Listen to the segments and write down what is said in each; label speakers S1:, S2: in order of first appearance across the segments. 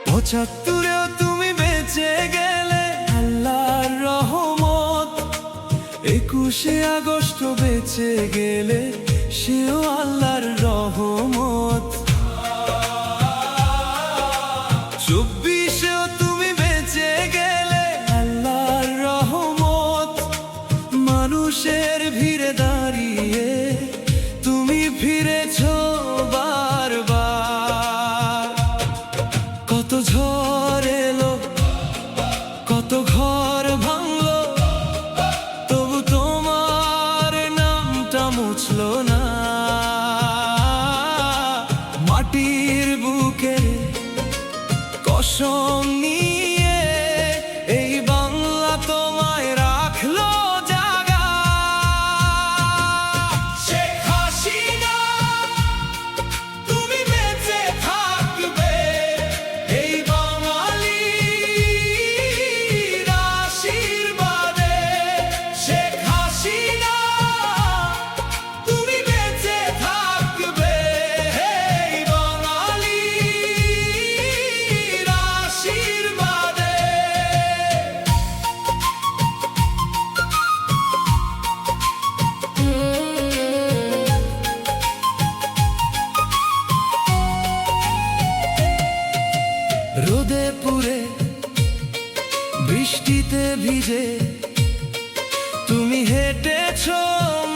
S1: পঁচাত্তরেও তুমি বেঁচে গেলে আল্লাহর রহমত, 21শে আগস্ট বেঁচে গেলে সেও আল্লাহর রহমত, 24এও তুমি বেঁচে গেলে আল্লাহর রহমত। মানুষের ভিড়ে দাঁড়িয়ে তুমি ফিরেছো বারবার। কত ঝড় এলো, কত ঘর ভাঙলো, তবু তোমার নামটা মুছলো না। মাটির বুকে কসম নিয়ে এই বাংলা তোমায় রাখলো জাগা। শেখ হাসিনা তুমি বেঁচে থাকবে এই বাঙালির আশীর্বাদে। শেখ হাসিনা তুমি বেঁচে থাকবে এই বাঙালির আশীর্বাদে। রোদে পুড়ে বৃষ্টিতে ভিজে তুমি হেঁটেছো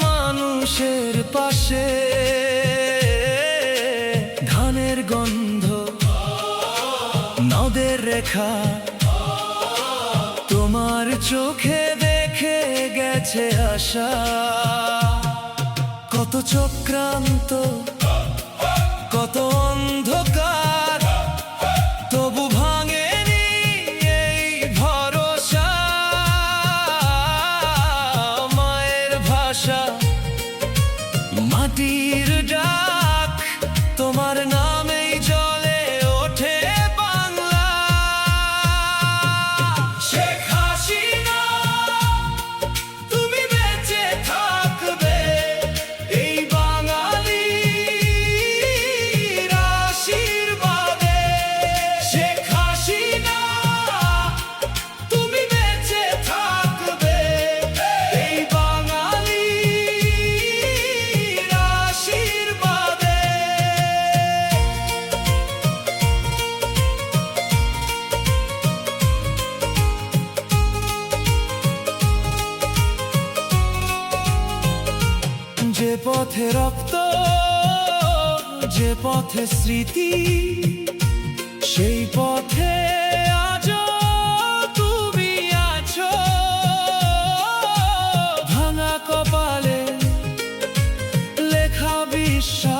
S1: মানুষের পাশে। ধানের গন্ধ, নদের রেখা তোমার চোখে দেখে গেছে আশা। কত চক্রান্ত, কত অন্ধকার, তবু ভাঙেনি এই ভরসা। মায়ের ভাষা, মাটির ডাক, তোমার নামেই জলে ওঠে বাংলা। শেখ হাসিনা তুমি বেঁচে থাকবে এই বাঙালির আশীর্বাদে। শেখ হাসিনা তুমি বেঁচে থাকবে এই বাঙালির আশীর্বাদে। যে পথে রক্ত, যে পথে স্মৃতি, সেই পথে আজও তুমি আছো। ভাঙা কপালে লেখা বিশ্বাস